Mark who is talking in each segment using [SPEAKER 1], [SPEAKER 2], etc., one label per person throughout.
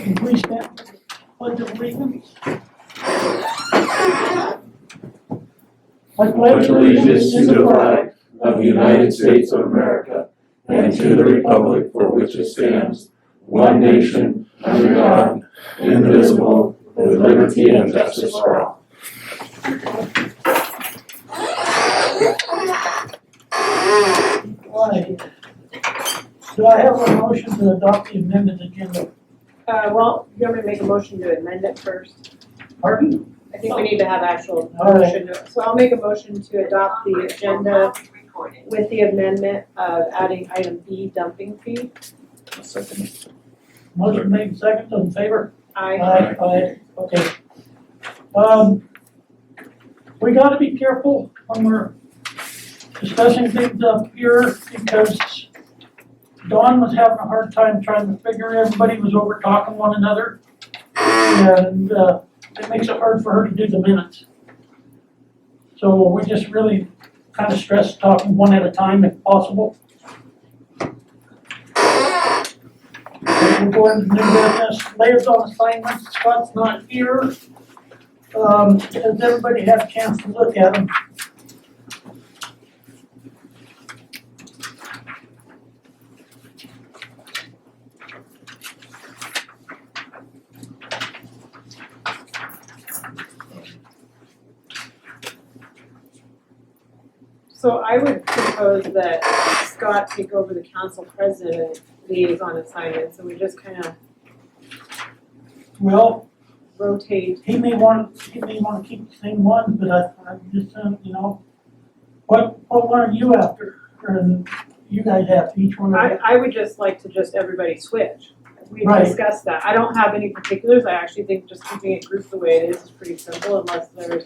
[SPEAKER 1] Can please stand for the pledge of allegiance? I
[SPEAKER 2] pledge allegiance to the flag of the United States of America and to the republic for which it stands, one nation, under God, indivisible, with liberty and justice for all.
[SPEAKER 1] Right. Do I have a motion to adopt the amended agenda?
[SPEAKER 3] Well, you want me to make a motion to amend it first?
[SPEAKER 1] Pardon?
[SPEAKER 3] I think we need to have actual
[SPEAKER 1] All right.
[SPEAKER 3] motion. So I'll make a motion to adopt the agenda with the amendment of adding item B, dumping fee.
[SPEAKER 1] Motion made, second, in favor?
[SPEAKER 3] Aye.
[SPEAKER 1] Aye, okay. We gotta be careful when we're discussing things up here because Dawn was having a hard time trying to figure, everybody was over talking one another. And, it makes it hard for her to do the minutes. So we just really kind of stress talking one at a time if possible. We're going to new business, layers on assignments, Scott's not here. Has everybody had a chance to look at them?
[SPEAKER 3] So I would propose that Scott take over the council president liaison assignments and we just kind of
[SPEAKER 1] Well,
[SPEAKER 3] rotate.
[SPEAKER 1] he may want to keep the same one, but I just, you know, what one are you after? Or you guys after each one of them?
[SPEAKER 3] I would just like to everybody switch. We
[SPEAKER 1] Right.
[SPEAKER 3] discussed that. I don't have any particulars. I actually think just keeping it grouped the way it is pretty simple unless there's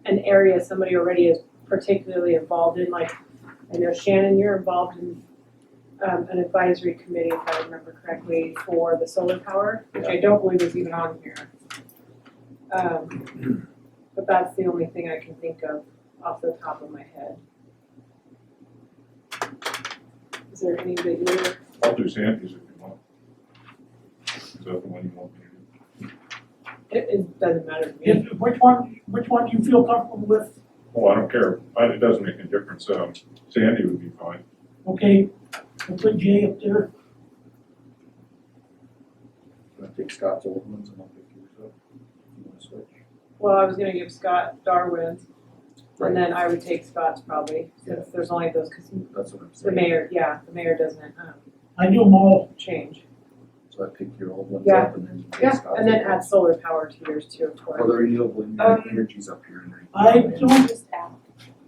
[SPEAKER 3] an area somebody already is particularly involved in. Like, I know Shannon, you're involved in an advisory committee, if I remember correctly, for the solar power, which I don't believe is even on here. But that's the only thing I can think of off the top of my head. Is there any that you're?
[SPEAKER 4] I'll do Sandy's if you want. Is that the one you want me to do?
[SPEAKER 3] It doesn't matter to me.
[SPEAKER 1] Which one do you feel comfortable with?
[SPEAKER 4] Oh, I don't care. It doesn't make any difference. Sandy would be fine.
[SPEAKER 1] Okay, we'll put Jay up there.
[SPEAKER 2] I'll take Scott's old ones and I'll pick yours up. You wanna switch?
[SPEAKER 3] Well, I was gonna give Scott Darwin's, and then I would take Scott's probably, since there's only those, cause
[SPEAKER 2] That's what I'm
[SPEAKER 3] the
[SPEAKER 2] saying.
[SPEAKER 3] mayor doesn't,
[SPEAKER 1] I do them all.
[SPEAKER 3] change.
[SPEAKER 2] So I pick your old ones
[SPEAKER 3] Yeah.
[SPEAKER 2] up and then take
[SPEAKER 3] Yeah,
[SPEAKER 2] Scott's.
[SPEAKER 3] and then
[SPEAKER 2] old
[SPEAKER 3] add
[SPEAKER 2] ones.
[SPEAKER 3] solar power to yours too, of
[SPEAKER 2] Well,
[SPEAKER 3] course.
[SPEAKER 2] the renewable energy's up here.
[SPEAKER 1] I don't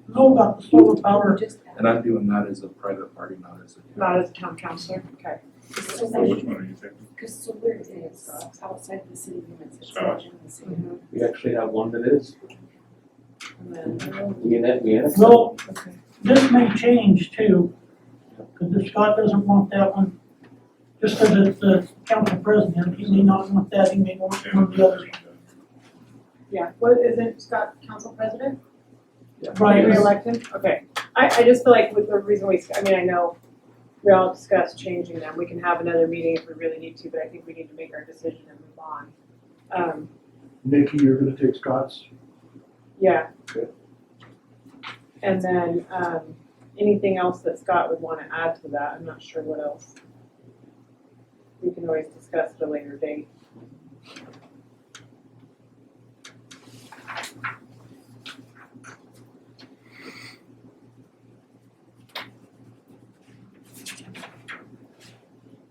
[SPEAKER 1] know about the solar power.
[SPEAKER 2] And I'm doing that as a private party, not as a.
[SPEAKER 3] Not as a town councilor, okay.
[SPEAKER 4] So which one are you taking?
[SPEAKER 5] Because solar is outside the city limits, it's
[SPEAKER 4] Scott.
[SPEAKER 5] not in the city.
[SPEAKER 6] We actually have one that is.
[SPEAKER 3] And then,
[SPEAKER 6] We annexed it.
[SPEAKER 1] Well,
[SPEAKER 3] okay.
[SPEAKER 1] this may change too, because if Scott doesn't want that one, just because it's the council president, he may not want that, he may want one of the others.
[SPEAKER 3] Yeah, what, isn't Scott council president?
[SPEAKER 1] Right.
[SPEAKER 3] Re-elect him? Okay. I just feel like with the reason I know we all discussed changing them, we can have another meeting if we really need to, but I think we need to make our decision and move on.
[SPEAKER 7] Nikki, you're gonna take Scott's?
[SPEAKER 3] Yeah.
[SPEAKER 7] Good.
[SPEAKER 3] And then, anything else that Scott would wanna add to that, I'm not sure what else. We can always discuss at a later date.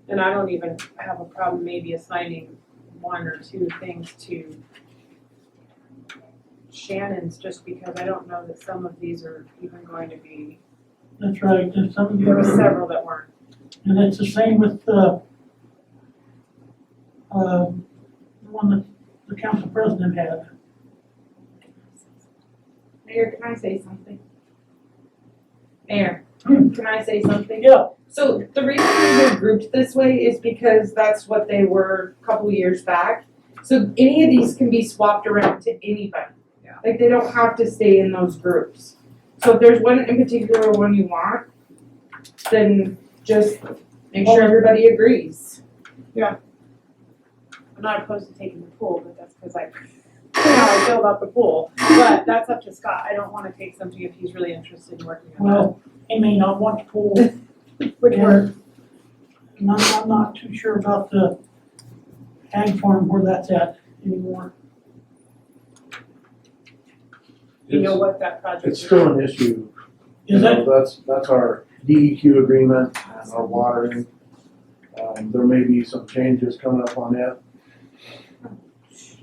[SPEAKER 3] And I don't even have a problem maybe assigning one or two things to Shannon's, just because I don't know that some of these are even going to be,
[SPEAKER 1] That's right, there's some of you.
[SPEAKER 3] there were several that weren't.
[SPEAKER 1] And it's the same with the one that the council president had.
[SPEAKER 5] Mayor, can I say something? Mayor, can I say something?
[SPEAKER 1] Yeah,
[SPEAKER 5] So the reason they're grouped this way is because that's what they were a couple years back. So any of these can be swapped around to anybody.
[SPEAKER 3] Yeah.
[SPEAKER 5] Like they don't have to stay in those groups. So if there's one in particular one you want, then just make sure everybody agrees.
[SPEAKER 3] I'm not opposed to taking the pool, but that's because I how I feel about the pool. But that's up to Scott. I don't wanna take something if he's really interested in working on that.
[SPEAKER 1] Well, he may not want to pool.
[SPEAKER 3] Which one?
[SPEAKER 1] And I'm not too sure about the ag farm where that's at anymore.
[SPEAKER 3] You know what that project is?
[SPEAKER 7] It's still an issue.
[SPEAKER 1] Is
[SPEAKER 7] You
[SPEAKER 1] it?
[SPEAKER 7] know, that's our DEQ agreement and our watering. There may be some changes coming up on it.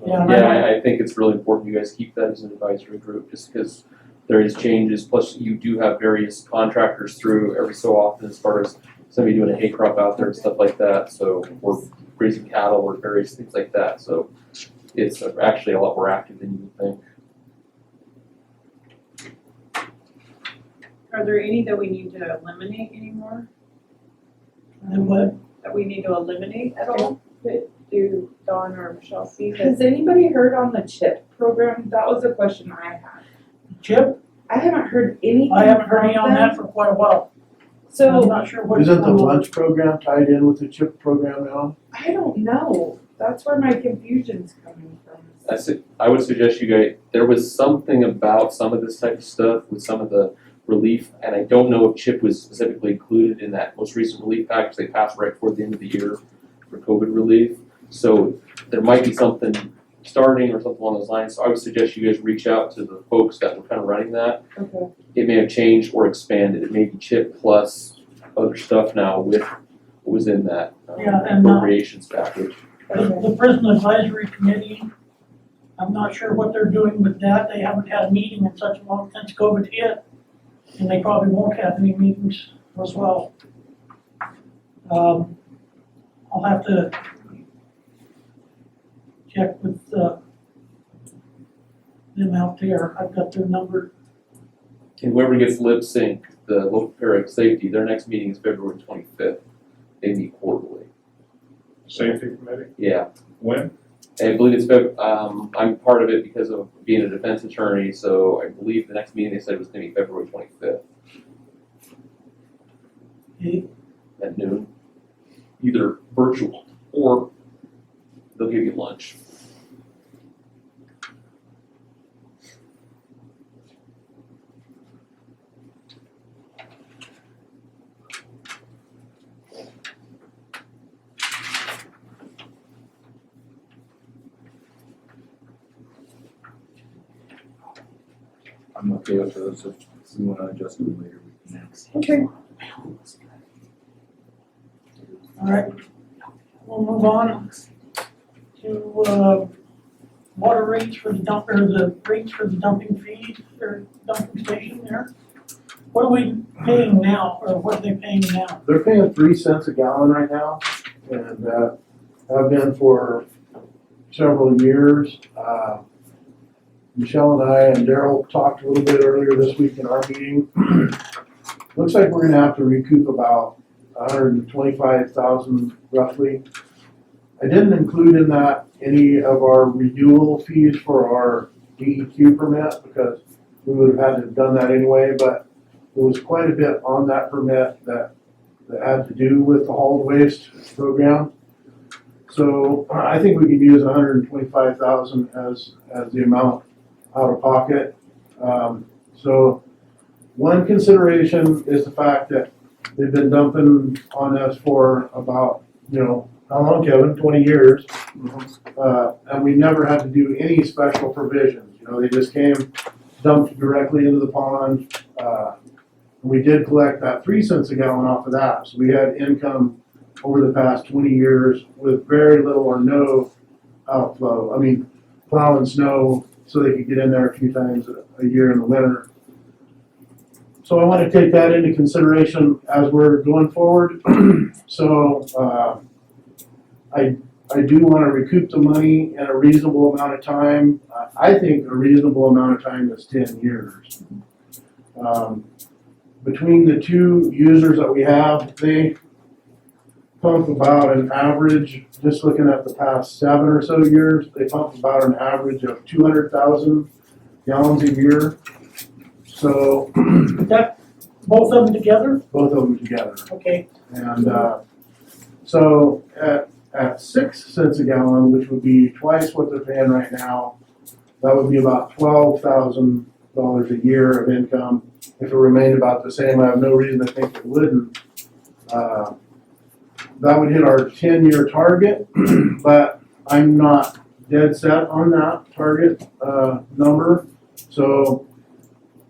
[SPEAKER 1] Yeah.
[SPEAKER 6] Yeah, I think it's really important you guys keep that as an advisory group, just because there is changes, plus you do have various contractors through every so often as far as somebody doing a hay crop out there and stuff like that, so we're raising cattle or various things like that, so it's actually a lot more active than you would think.
[SPEAKER 3] Are there any that we need to eliminate anymore?
[SPEAKER 1] And what?
[SPEAKER 3] That we need to eliminate at all? That do Dawn or Michelle see that?
[SPEAKER 5] Has anybody heard on the CHIP program? That was a question I had.
[SPEAKER 1] Chip?
[SPEAKER 5] I haven't heard anything
[SPEAKER 1] I haven't heard any
[SPEAKER 5] from
[SPEAKER 1] on that
[SPEAKER 5] them.
[SPEAKER 1] for quite a while. I'm
[SPEAKER 5] So,
[SPEAKER 1] not sure what's
[SPEAKER 7] Isn't the
[SPEAKER 1] going on.
[SPEAKER 7] lunch program tied in with the CHIP program now?
[SPEAKER 5] I don't know. That's where my confusion's coming from.
[SPEAKER 6] I would suggest you guys, there was something about some of this type of stuff with some of the relief, and I don't know if CHIP was specifically included in that most recent relief package they passed right before the end of the year for COVID relief. So there might be something starting or something along those lines, so I would suggest you guys reach out to the folks that were kind of running that.
[SPEAKER 5] Okay.
[SPEAKER 6] It may have changed or expanded, it may be CHIP plus other stuff now with what was in that
[SPEAKER 1] Yeah, and,
[SPEAKER 6] appropriations package.
[SPEAKER 1] The prison advisory committee, I'm not sure what they're doing with that. They haven't had a meeting in such a long since COVID hit. And they probably won't have any meetings as well. I'll have to check with, them out there. I've got their number.
[SPEAKER 6] And whoever gets lip sync, the local paramedic safety, their next meeting is February 25th. They meet quarterly.
[SPEAKER 4] Safety committee,
[SPEAKER 6] Yeah,
[SPEAKER 4] when?
[SPEAKER 6] I believe it's I'm part of it because of being a defense attorney, so I believe the next meeting they said was gonna be February 25th
[SPEAKER 1] Okay.
[SPEAKER 6] at noon. Either virtual or they'll give you lunch.
[SPEAKER 8] I'm okay with those, if we wanna adjust them later, we can.
[SPEAKER 5] Okay.
[SPEAKER 1] All right. We'll move on to, water rates for the dump, or the rates for the dumping fee, or dumping station there. What are we paying now, or what are they paying now?
[SPEAKER 7] They're paying 3 cents a gallon right now, and have been for several years. Michelle and I and Daryl talked a little bit earlier this week in our meeting. Looks like we're gonna have to recoup about 125,000 roughly. I didn't include in that any of our renewal fees for our DEQ permit, because we would have had to have done that anyway, but there was quite a bit on that permit that had to do with the hauled waste program. So I think we could use 125,000 as the amount out of pocket. So one consideration is the fact that they've been dumping on us for about, how long, Kevin? 20 years. And we never had to do any special provisions. They just came, dumped directly into the pond. We did collect that 3 cents a gallon off of that. So we had income over the past 20 years with very little or no outflow. I mean, plowing snow so they could get in there a few times a year in the winter. So I want to take that into consideration as we're going forward. So I do want to recoup the money in a reasonable amount of time. I think a reasonable amount of time is 10 years. Between the two users that we have, they pump about an average, just looking at the past 7 or so years, they pump about an average of 200,000 gallons a year. So
[SPEAKER 1] Is that both of them together?
[SPEAKER 7] both of them together.
[SPEAKER 1] Okay.
[SPEAKER 7] And so at 6 cents a gallon, which would be twice what they're paying right now, that would be about $12,000 a year of income. If it remained about the same, I have no reason to think it wouldn't. That would hit our 10-year target, but I'm not dead set on that target number. So,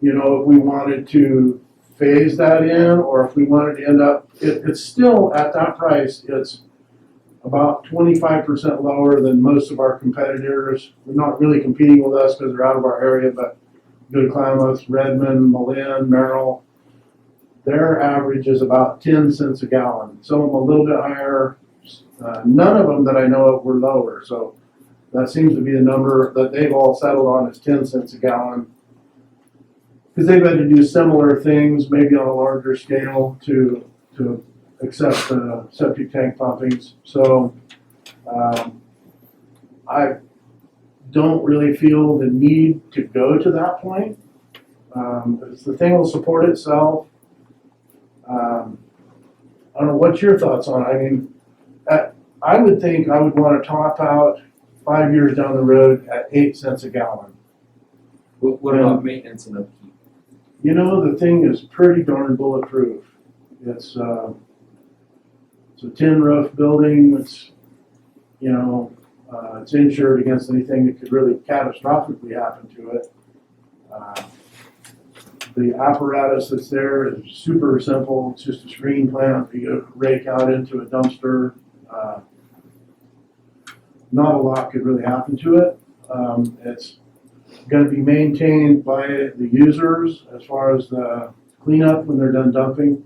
[SPEAKER 7] you know, if we wanted to phase that in, or if we wanted to end up, it's still at that price, it's about 25% lower than most of our competitors. They're not really competing with us because they're out of our area, but Good Klamath, Redmond, Malin, Merrill, their average is about 10 cents a gallon. Some of them a little bit higher. None of them that I know of were lower. So that seems to be the number that they've all settled on, is 10 cents a gallon. Because they've had to do similar things, maybe on a larger scale, to accept septic tank pumpings. So I don't really feel the need to go to that point. If the thing will support itself. I don't know, what's your thoughts on it? I mean, I would think I would want to top out 5 years down the road at 8 cents a gallon.
[SPEAKER 8] What about maintenance and upkeep?
[SPEAKER 7] You know, the thing is pretty darn bulletproof. It's a tin roof building. It's, you know, it's insured against anything that could really catastrophically happen to it. The apparatus that's there is super simple. It's just a screen plant that you rake out into a dumpster. Not a lot could really happen to it. It's going to be maintained by the users as far as the cleanup when they're done dumping.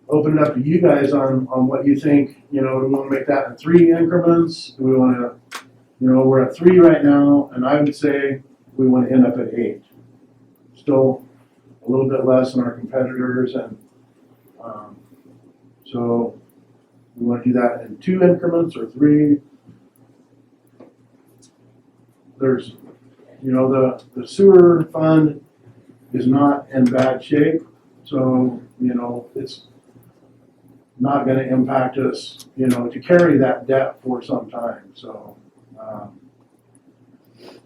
[SPEAKER 7] Open it up to you guys on what you think. You know, do we want to make that in 3 increments? Do we want to, you know, we're at 3 right now, and I would say we want to end up at 8. Still a little bit less than our competitors, and so we want to do that in 2 increments or 3. There's, you know, the sewer fund is not in bad shape, so, you know, it's not going to impact us, you know, to carry that debt for some time. So,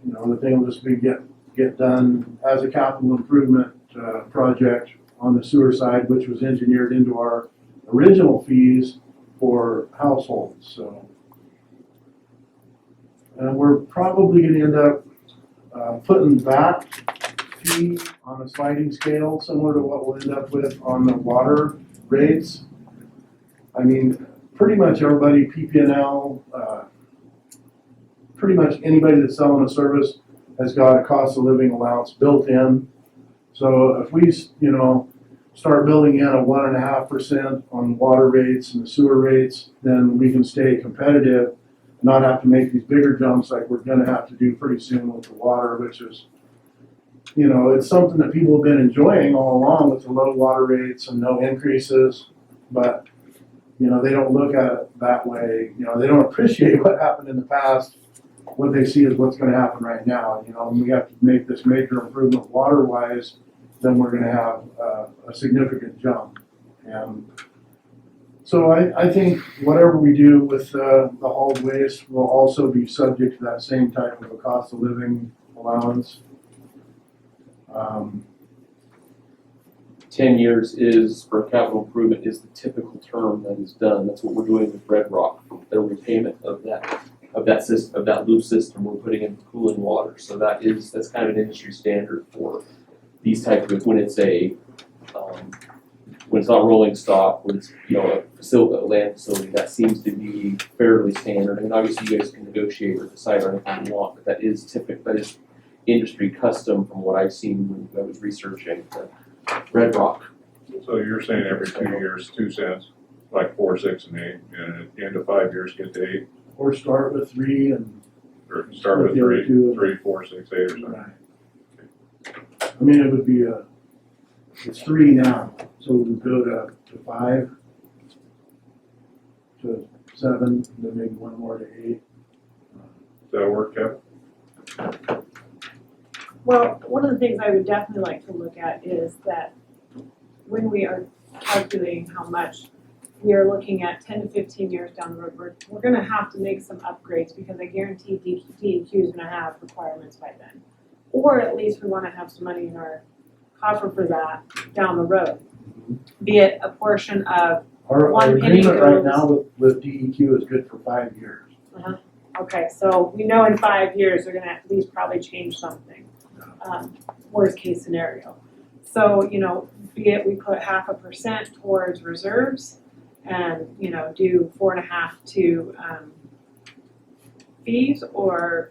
[SPEAKER 7] you know, the thing will just be get done as a capital improvement project on the sewer side, which was engineered into our original fees for households. So, and we're probably going to end up putting that fee on a sliding scale, similar to what we'll end up with on the water rates. I mean, pretty much everybody, PPNL, pretty much anybody that's selling a service has got a cost of living allowance built in. So if we, you know, start building in a 1.5% on water rates and the sewer rates, then we can stay competitive, not have to make these bigger jumps like we're going to have to do pretty soon with the water, which is, you know, it's something that people have been enjoying all along with the low water rates and no increases, but, you know, they don't look at it that way. You know, they don't appreciate what happened in the past. What they see is what's going to happen right now. You know, and we have to make this major improvement water-wise, then we're going to have a significant jump. And so I think whatever we do with the hauled waste will also be subject to that same type of a cost of living allowance.
[SPEAKER 6] 10 years is, for capital improvement, is the typical term that is done. That's what we're doing with Red Rock. Their repayment of that system, of that loop system, we're putting in cooling water. So that's kind of an industry standard for these types of, when it's when it's not rolling stock, when it's, you know, a land facility, that seems to be fairly standard. I mean, obviously you guys can negotiate or decide on anything you want, but that is typical, that is industry custom from what I've seen when I was researching Red Rock.
[SPEAKER 4] So you're saying every 2 years, 2 cents, like 4, 6, and 8, and at the end of 5 years, get to 8,
[SPEAKER 7] Or start with 3 and
[SPEAKER 4] or start with
[SPEAKER 7] the other
[SPEAKER 4] 3,
[SPEAKER 7] two.
[SPEAKER 4] 3, 4, 6, 8 or something.
[SPEAKER 7] right. I mean, it would be it's 3 now, so we would go to 5, to 7, then maybe one more to 8.
[SPEAKER 4] Does that work, Kevin?
[SPEAKER 3] Well, one of the things I would definitely like to look at is that when we are calculating how much, we are looking at 10 to 15 years down the road, we're gonna have to make some upgrades because I guarantee DEQ is gonna have requirements by then. Or at least we wanna have some money in our coffer for that down the road. Be it a portion of,
[SPEAKER 7] Our
[SPEAKER 3] One penny
[SPEAKER 7] agreement right
[SPEAKER 3] goes-
[SPEAKER 7] now with DEQ is good for 5 years.
[SPEAKER 3] okay, so we know in 5 years, they're gonna at least probably change something. Worst case scenario. So, you know, be it we put 0.5% towards reserves and, you know, do 4.5 to fees or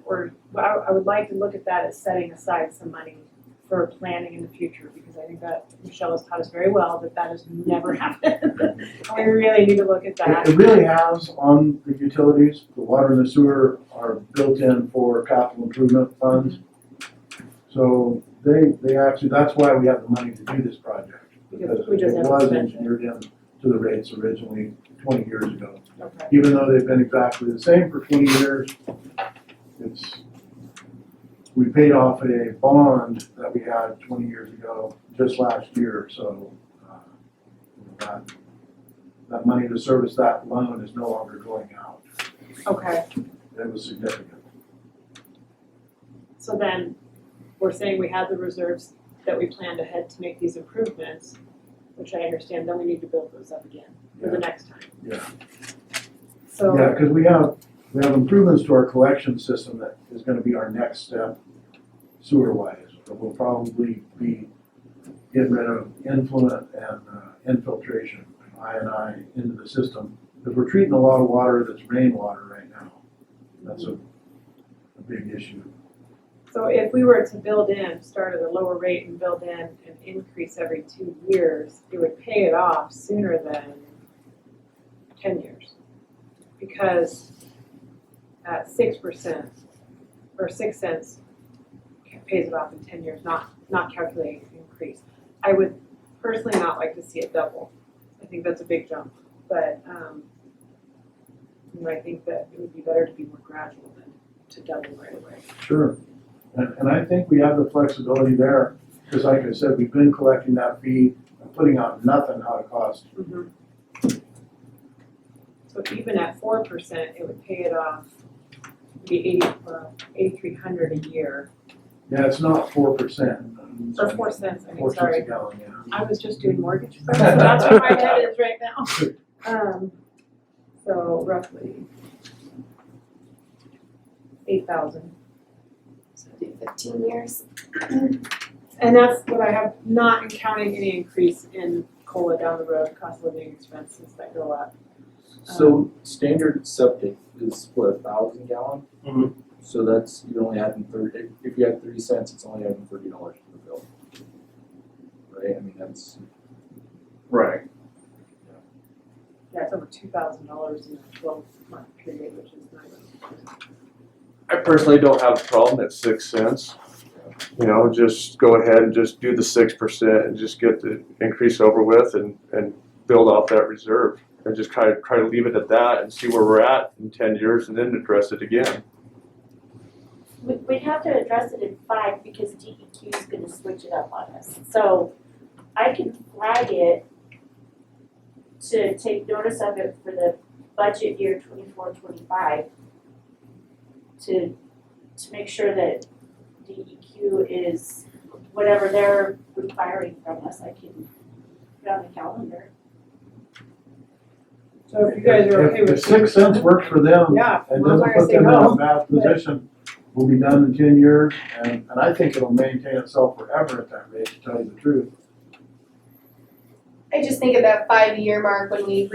[SPEAKER 3] I would like to look at that as setting aside some money for planning in the future, because I think that Michelle has taught us very well that that has never happened. We really need to look at that.
[SPEAKER 7] It really has on the utilities, the water and the sewer are built in for capital improvement funds. So they actually, that's why we have the money to do this project.
[SPEAKER 3] Because we
[SPEAKER 7] It
[SPEAKER 3] just haven't
[SPEAKER 7] was
[SPEAKER 3] spent it.
[SPEAKER 7] engineered in to the rates originally 20 years ago.
[SPEAKER 3] Okay.
[SPEAKER 7] Even though they've been exactly the same for 20 years, we paid off a bond that we had 20 years ago, just last year, so, that money to service that loan is no longer going out.
[SPEAKER 3] Okay,
[SPEAKER 7] It was significant.
[SPEAKER 3] so then we're saying we have the reserves that we planned ahead to make these improvements, which I understand, then we need to build those up again for the next time.
[SPEAKER 7] Yeah.
[SPEAKER 3] So.
[SPEAKER 7] Yeah, because we have improvements to our collection system that is gonna be our next step sewer wise. We'll probably be getting rid of influent and infiltration, I into the system, because we're treating a lot of water that's rainwater right now. That's a big issue.
[SPEAKER 3] So if we were to build in, start at a lower rate and build in an increase every 2 years, it would pay it off sooner than 10 years. Because at 6% or 6 cents pays it off in 10 years, not calculating an increase. I would personally not like to see it double. I think that's a big jump, but you know, I think that it would be better to be more gradual than to double right away.
[SPEAKER 7] Sure. And I think we have the flexibility there, because like I said, we've been collecting that fee and putting out nothing out of cost.
[SPEAKER 3] So even at 4%, it would pay it off, be 8,300 a year,
[SPEAKER 7] Yeah, it's not 4%.
[SPEAKER 3] or 4 cents, I mean,
[SPEAKER 7] 4 cents a
[SPEAKER 3] sorry.
[SPEAKER 7] gallon, yeah.
[SPEAKER 3] I was just doing mortgage first, so that's where my head is right now. So roughly 8,000.
[SPEAKER 9] So do 15 years.
[SPEAKER 3] And that's what I have, not counting any increase in COLA down the road, cost of living expenses that go up.
[SPEAKER 8] So standard septic is what, 1,000 gallon?
[SPEAKER 6] Mhm.
[SPEAKER 8] So that's, you're only adding 30, if you add 30 cents, it's only adding $30 to the bill. Right, I mean, that's,
[SPEAKER 6] Right.
[SPEAKER 3] Yeah, it's over $2,000 in a 12-month period, which is nice.
[SPEAKER 2] I personally don't have a problem at 6 cents. You know, just go ahead and just do the 6% and just get the increase over with and build off that reserve. And just try to leave it at that and see where we're at in 10 years and then address it again.
[SPEAKER 9] We'd have to address it in 5 because DEQ is gonna switch it up on us. So I can flag it to take notice of it for the budget year 24-25 to make sure that DEQ is, whatever they're requiring from us, I can put on the calendar.
[SPEAKER 3] So if you guys are okay with.
[SPEAKER 7] If 6 cents works for them,
[SPEAKER 3] Yeah,
[SPEAKER 7] and
[SPEAKER 3] I'm
[SPEAKER 7] doesn't
[SPEAKER 3] not gonna
[SPEAKER 7] put
[SPEAKER 3] say
[SPEAKER 7] them in
[SPEAKER 3] no.
[SPEAKER 7] a bad position, we'll be done in 10 years, and I think it'll maintain itself forever at that rate, to tell you the truth.
[SPEAKER 10] I just think at that 5-year mark when we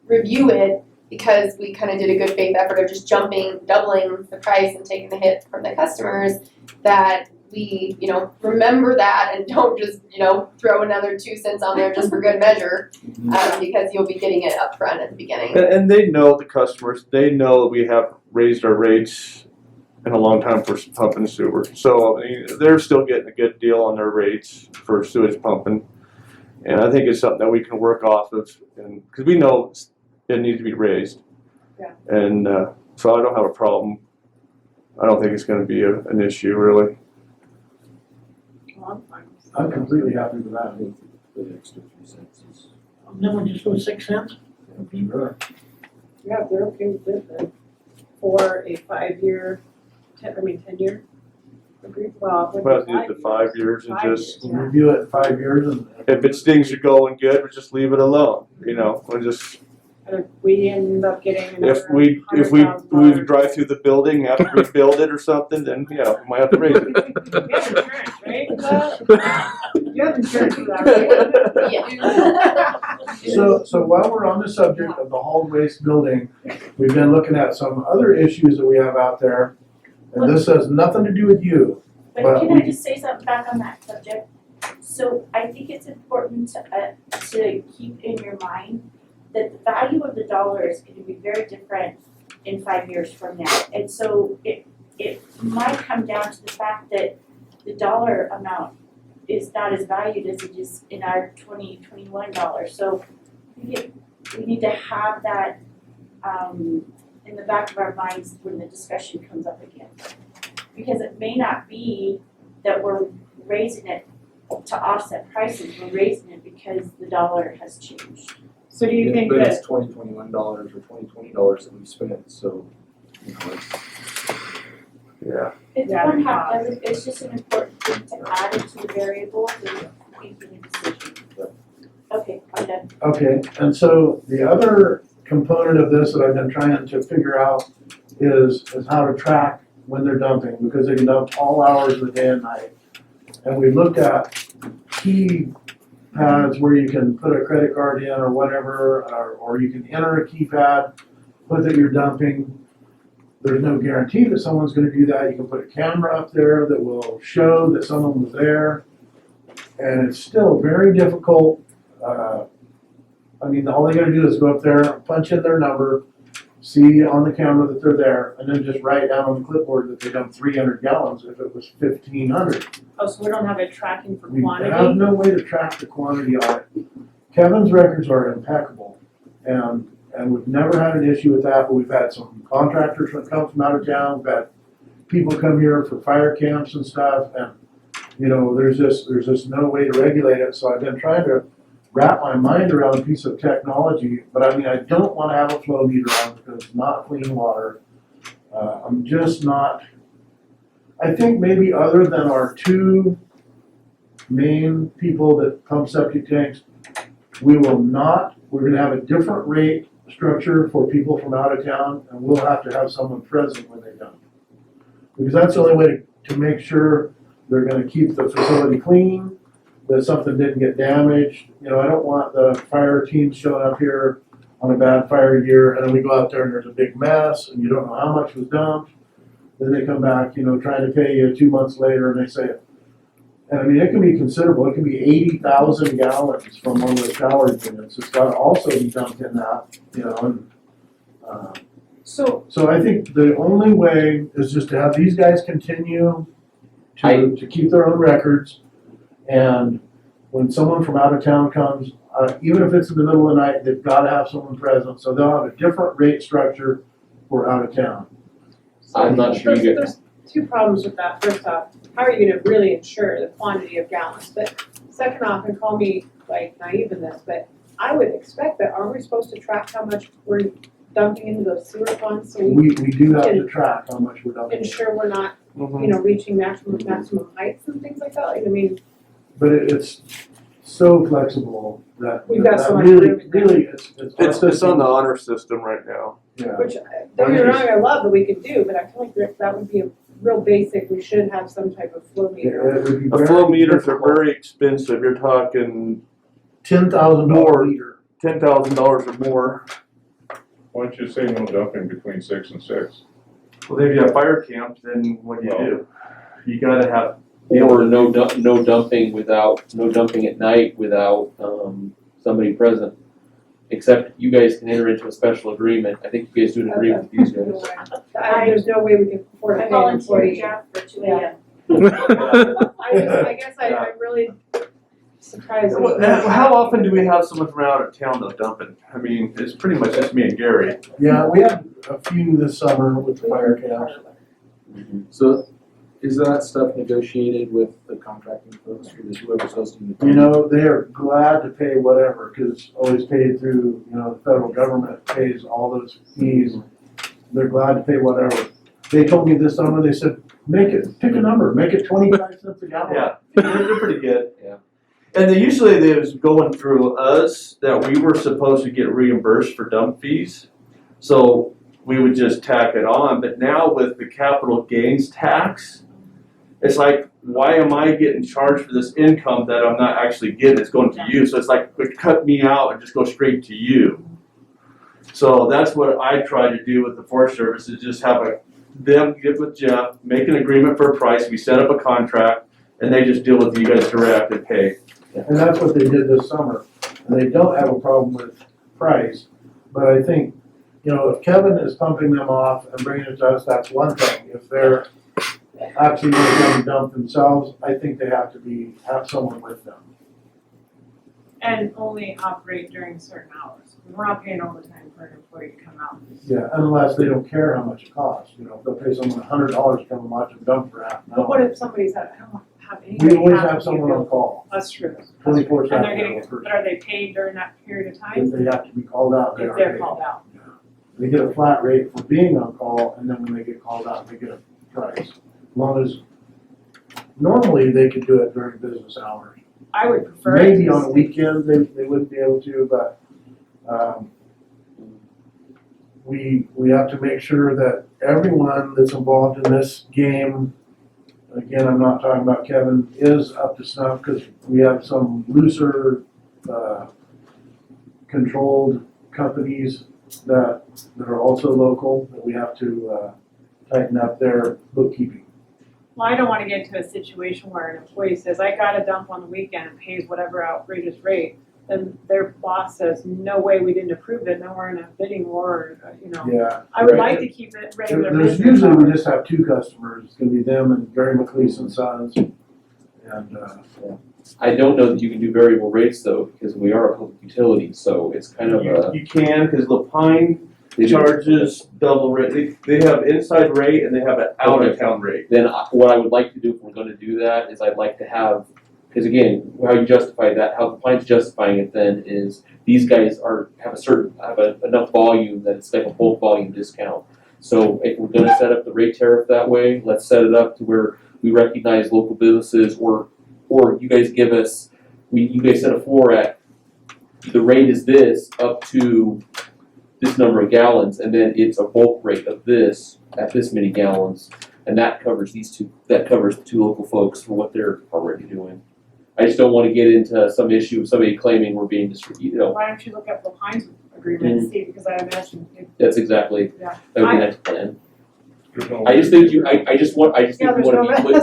[SPEAKER 10] review it, because we kind of did a good faith effort of just doubling the price and taking the hit from the customers, that we, remember that and don't just, throw another 2 cents on there just for good measure, because you'll be getting it up front at the beginning.
[SPEAKER 2] And they know, the customers, they know we have raised our rates in a long time for pump and sewer. So I mean, they're still getting a good deal on their rates for sewage pumping. And I think it's something that we can work off of, and because we know it needs to be raised.
[SPEAKER 3] Yeah.
[SPEAKER 2] And so I don't have a problem. I don't think it's going to be an issue really.
[SPEAKER 3] Well, I'm fine with
[SPEAKER 7] I'm completely happy with that.
[SPEAKER 8] The extra 3 cents is.
[SPEAKER 1] And then we just go 6 cents?
[SPEAKER 3] Yeah, if they're okay with it, then for a 5-year, 10-year agreement, well, it would be
[SPEAKER 2] Let's do it to 5 years and
[SPEAKER 3] 5
[SPEAKER 2] just,
[SPEAKER 3] years, yeah.
[SPEAKER 7] Review it in 5 years and.
[SPEAKER 2] if it stings are going good, we just leave it alone, you know, we'll just,
[SPEAKER 3] And if we end up getting
[SPEAKER 2] if
[SPEAKER 3] another
[SPEAKER 2] we
[SPEAKER 3] $100,000
[SPEAKER 2] drive through the building, have to rebuild it or something, then, yeah, we might have to raise it.
[SPEAKER 3] You have insurance, right? You have insurance for that, right?
[SPEAKER 10] Yeah.
[SPEAKER 7] So while we're on the subject of the hauled waste building, we've been looking at some other issues that we have out there. And this has nothing to do with you.
[SPEAKER 9] But
[SPEAKER 7] But
[SPEAKER 9] can I
[SPEAKER 7] we-
[SPEAKER 9] just say something back on that subject? So I think it's important to keep in your mind that the value of the dollar is gonna be very different in 5 years from now. And so it might come down to the fact that the dollar amount is not as valued as it is in our 2021 dollars. So we need to have that in the back of our minds when the discussion comes up again. Because it may not be that we're raising it to offset prices, we're raising it because the dollar has changed.
[SPEAKER 3] So do you think
[SPEAKER 8] But
[SPEAKER 3] that,
[SPEAKER 8] it's $2021 or $2020 that we spent, so, you know, it's.
[SPEAKER 2] Yeah.
[SPEAKER 9] It's
[SPEAKER 3] Yeah,
[SPEAKER 9] one
[SPEAKER 3] because-
[SPEAKER 9] half, it's just an important thing to add into the variables and making a decision. Okay, I'm done.
[SPEAKER 7] Okay, and so the other component of this that I've been trying to figure out is how to track when they're dumping, because they can dump all hours of the day and night. And we looked at key pads where you can put a credit card in or whatever, or you can enter a keypad, put that you're dumping. There's no guarantee that someone's gonna do that. You can put a camera up there that will show that someone was there. And it's still very difficult. I mean, all they gotta do is go up there, punch in their number, see on the camera that they're there, and then just write down on the clipboard that they dumped 300 gallons if it was 1,500.
[SPEAKER 3] oh, so we don't have it tracking for
[SPEAKER 7] We have
[SPEAKER 3] quantity?
[SPEAKER 7] no way to track the quantity on it. Kevin's records are impeccable, and we've never had an issue with that, but we've had some contractors that come from out of town, we've had people come here for fire camps and stuff, and, you know, there's just no way to regulate it, so I've been trying to wrap my mind around a piece of technology, but I mean, I don't wanna have a flow meter on because it's not clean water. I'm just not, I think maybe other than our 2 main people that pump septic tanks, we're gonna have a different rate structure for people from out of town, and we'll have to have someone present when they dump. Because that's the only way to make sure they're gonna keep the facility clean, that something didn't get damaged. You know, I don't want the fire teams showing up here on a bad fire year, and then we go out there and there's a big mess, and you don't know how much was dumped. Then they come back, you know, trying to pay you 2 months later, and they say, and I mean, it can be considerable, it can be 80,000 gallons from one of the shower units. It's gotta also be dumped in that, you know, and,
[SPEAKER 3] So,
[SPEAKER 7] so I think the only way is just to have these guys continue to keep their own records. And when someone from out of town comes, even if it's in the middle of the night, they've gotta have someone present, so they'll have a different rate structure for out of town.
[SPEAKER 6] I'm not sure you get,
[SPEAKER 3] there's 2 problems with that. First off, how are you gonna really ensure the quantity of gallons? But second off, and call me like naive in this, but I would expect that, aren't we supposed to track how much we're dumping into those sewer funds? So we
[SPEAKER 7] We do have to track how much we're dumping.
[SPEAKER 3] ensure we're not, you know, reaching maximum heights and things like that. Like, I mean,
[SPEAKER 7] But it's so flexible that.
[SPEAKER 3] We've got so
[SPEAKER 7] that
[SPEAKER 3] much
[SPEAKER 7] really,
[SPEAKER 3] room.
[SPEAKER 7] really,
[SPEAKER 2] It's on the honor system right now.
[SPEAKER 7] Yeah.
[SPEAKER 3] which, don't get me wrong, I love that we could do, but I feel like that would be a real basic, we should have some type of flow meter.
[SPEAKER 7] It would be
[SPEAKER 2] The
[SPEAKER 7] very
[SPEAKER 2] flow meters are
[SPEAKER 7] difficult.
[SPEAKER 2] very expensive, you're talking
[SPEAKER 7] $10,000
[SPEAKER 2] More.
[SPEAKER 7] meter.
[SPEAKER 2] $10,000 or more.
[SPEAKER 4] Why don't you say no dumping between 6 and 6?
[SPEAKER 2] Well, if you have fire camp, then what do you do? You gotta have,
[SPEAKER 6] or no dumping at night without, somebody present. Except you guys can enter into a special agreement, I think you guys do an agreement with these
[SPEAKER 3] No
[SPEAKER 6] guys.
[SPEAKER 3] way. There's no way we can afford to
[SPEAKER 9] I
[SPEAKER 3] pay an
[SPEAKER 9] volunteer
[SPEAKER 3] employee.
[SPEAKER 9] Jeff for 2
[SPEAKER 3] Yeah.
[SPEAKER 9] AM.
[SPEAKER 3] I guess I'm really surprised.
[SPEAKER 2] how often do we have someone from out of town though dumping? I mean, it's pretty much just me and Gary.
[SPEAKER 7] Yeah, we had a few this summer with the fire camps.
[SPEAKER 8] So Is that stuff negotiated with the contracting folks or is whoever's hosting the?
[SPEAKER 7] You know, they are glad to pay whatever, cause it's always paid through, you know, the federal government pays all those fees. They're glad to pay whatever. They told me this summer, they said, pick a number, make it 25 cents a gallon.
[SPEAKER 2] Yeah, they're pretty good.
[SPEAKER 6] Yeah.
[SPEAKER 2] And they was going through us that we were supposed to get reimbursed for dump fees. So we would just tack it on, but now with the capital gains tax, it's like, why am I getting charged for this income that I'm not actually getting? It's going to you. So it's like, cut me out and just go straight to you. So that's what I try to do with the Forest Service is just have them get with Jeff, make an agreement for a price, we set up a contract, and they just deal with you guys direct and pay.
[SPEAKER 7] And that's what they did this summer. And they don't have a problem with price, but I think, you know, if Kevin is pumping them off and bringing it to us, that's one thing. If they're actually going to come and dump themselves, I think they have to have someone with them.
[SPEAKER 3] And only operate during certain hours. We're not paying overtime for an employee to come out.
[SPEAKER 7] Yeah, unless they don't care how much it costs. You know, if they'll pay someone $100 to come and watch them dump for half an
[SPEAKER 3] But what
[SPEAKER 7] hour.
[SPEAKER 3] if somebody's at, I don't have anybody.
[SPEAKER 7] We always
[SPEAKER 3] to
[SPEAKER 7] have
[SPEAKER 3] be
[SPEAKER 7] someone on call,
[SPEAKER 3] That's true.
[SPEAKER 7] 24/7.
[SPEAKER 3] And they're getting, but are they paid during that period of
[SPEAKER 7] If
[SPEAKER 3] time?
[SPEAKER 7] they have to be called out, they
[SPEAKER 3] If
[SPEAKER 7] are
[SPEAKER 3] they're
[SPEAKER 7] paid.
[SPEAKER 3] called out?
[SPEAKER 7] They get a flat rate for being on call, and then when they get called out, they get a price. As long as, normally they could do it during business hours.
[SPEAKER 3] I would prefer. it
[SPEAKER 7] Maybe
[SPEAKER 3] to
[SPEAKER 7] on a weekend, they wouldn't be able to, but, we have to make sure that everyone that's involved in this game, again, I'm not talking about Kevin, is up to snuff, because we have some looser, controlled companies that are also local, that we have to, tighten up their bookkeeping.
[SPEAKER 3] Well, I don't wanna get into a situation where an employee says, I got a dump on the weekend and pays whatever outrageous rate. Then their boss says, no way, we didn't approve it, now we're in a bidding war, or, you know.
[SPEAKER 7] Yeah.
[SPEAKER 3] I would
[SPEAKER 7] right.
[SPEAKER 3] like to keep it regular
[SPEAKER 7] There's
[SPEAKER 3] business
[SPEAKER 7] usually, we
[SPEAKER 3] hours.
[SPEAKER 7] just have two customers, it's gonna be them and Gary McLeese and Sons, and,
[SPEAKER 6] I don't know that you can do variable rates though, because we are a public utility, so it's kind of a.
[SPEAKER 2] You can, because Lapine
[SPEAKER 6] they do-
[SPEAKER 2] charges double rate. They have inside rate and they have an out of town rate.
[SPEAKER 6] Then what I would like to do if we're gonna do that is I'd like to have, because again, how you justify that, how the client's justifying it then is these guys have enough volume that it's like a bulk volume discount. So if we're gonna set up the rate tariff that way, let's set it up to where we recognize local businesses or you guys give us, you guys set a floor at, the rate is this up to this number of gallons, and then it's a bulk rate of this at this many gallons, and that covers that covers the two local folks for what they're already doing. I just don't wanna get into some issue of somebody claiming we're being
[SPEAKER 3] Why don't you look up the Pines agreement and see, because I imagine it.
[SPEAKER 6] that's exactly,
[SPEAKER 3] Yeah.
[SPEAKER 6] that would be the next plan.
[SPEAKER 4] There's no-
[SPEAKER 6] I just think you wanna be clear,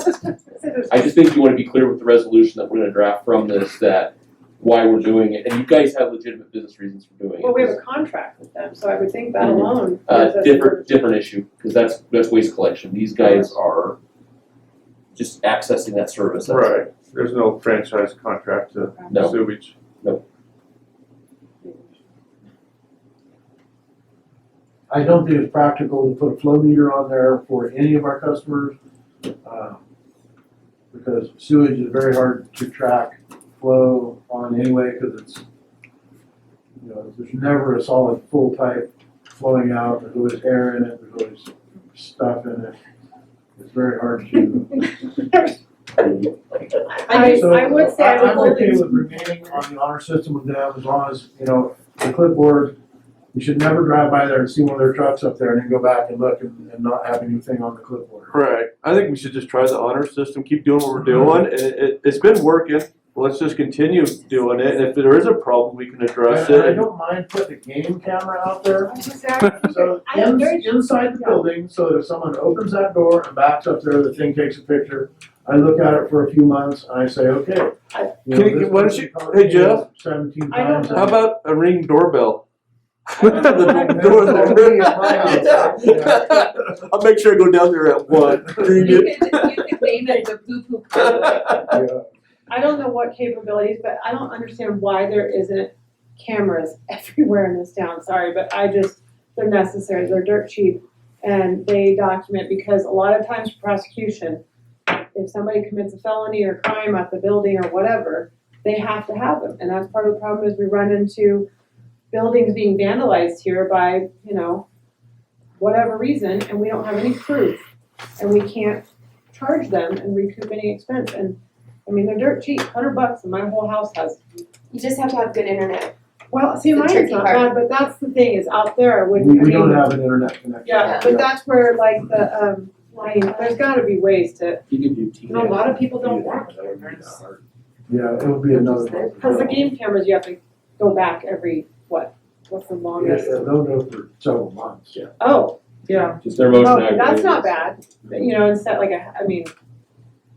[SPEAKER 3] There's
[SPEAKER 6] I just think you wanna be clear with the resolution that we're gonna draft from this, that why we're doing it, and you guys have legitimate business reasons for doing it.
[SPEAKER 3] Well, we have a contract with them, so I would think that
[SPEAKER 6] Mhm.
[SPEAKER 3] alone. gives us
[SPEAKER 6] Different issue, because that's waste collection, these guys are just accessing that service. That's-
[SPEAKER 2] Right. There's no franchise contract to
[SPEAKER 6] No.
[SPEAKER 2] sewage.
[SPEAKER 7] I don't think it's practical to put a flow meter on there for any of our customers, because sewage is very hard to track flow on anyway, because it's, you know, there's never a solid full pipe flowing out, there's always air in it, there's always stuff in it. It's very hard to.
[SPEAKER 3] I would say I would
[SPEAKER 7] I'm
[SPEAKER 3] hold
[SPEAKER 7] okay
[SPEAKER 3] it.
[SPEAKER 7] with remaining on the honor system with them, as long as, you know, the clipboard, we should never drive by there and see one of their trucks up there and then go back and look and not have anything on the clipboard.
[SPEAKER 2] Right. I think we should just try the honor system, keep doing what we're doing, and it's been working. Let's just continue doing it, and if there is a problem, we can address
[SPEAKER 7] And I
[SPEAKER 2] it.
[SPEAKER 7] don't mind putting a game camera out there,
[SPEAKER 3] Exactly.
[SPEAKER 7] so inside the building, so that if someone opens that door and backs up there, the thing takes a picture. I look at it for a few months and I say, okay. You know,
[SPEAKER 2] Can you-
[SPEAKER 7] this
[SPEAKER 2] why don't
[SPEAKER 7] person
[SPEAKER 2] you-
[SPEAKER 7] called
[SPEAKER 2] hey,
[SPEAKER 7] me
[SPEAKER 2] Jeff?
[SPEAKER 7] 17
[SPEAKER 3] I don't
[SPEAKER 7] times.
[SPEAKER 3] know.
[SPEAKER 2] How about a ring doorbell?
[SPEAKER 7] That's all me at my house. Yeah.
[SPEAKER 2] I'll make sure I go down there at 1. Ring
[SPEAKER 10] You
[SPEAKER 2] it.
[SPEAKER 10] could name it the poo-poo parlor.
[SPEAKER 7] Yeah.
[SPEAKER 3] I don't know what capabilities, but I don't understand why there isn't cameras everywhere in this town, sorry, but they're necessary, they're dirt cheap, and they document, because a lot of times for prosecution, if somebody commits a felony or crime at the building or whatever, they have to have them. And that's part of the problem is we run into buildings being vandalized here by, you know, whatever reason, and we don't have any proof. And we can't charge them and recoup any expense. And, I mean, they're dirt cheap, $100 and my whole house has.
[SPEAKER 10] You just have to have good internet.
[SPEAKER 3] Well, see,
[SPEAKER 10] The
[SPEAKER 3] mine's
[SPEAKER 10] tricky
[SPEAKER 3] not
[SPEAKER 10] part.
[SPEAKER 3] bad, but that's the thing is out there, when, I
[SPEAKER 7] We don't
[SPEAKER 3] mean,
[SPEAKER 7] have an internet connection.
[SPEAKER 3] yeah, but that's where like the, I mean, there's gotta be ways to,
[SPEAKER 8] You could do
[SPEAKER 3] you know, a lot of people don't want cameras.
[SPEAKER 7] Yeah, it would be another.
[SPEAKER 3] Cause the game cameras, you have to go back every, what's the
[SPEAKER 7] Yeah,
[SPEAKER 3] longest?
[SPEAKER 7] they'll go for several months. Yeah.
[SPEAKER 3] Oh, yeah.
[SPEAKER 6] Just their motion
[SPEAKER 3] Oh,
[SPEAKER 6] activated.
[SPEAKER 3] that's not bad, you know, instead like I mean,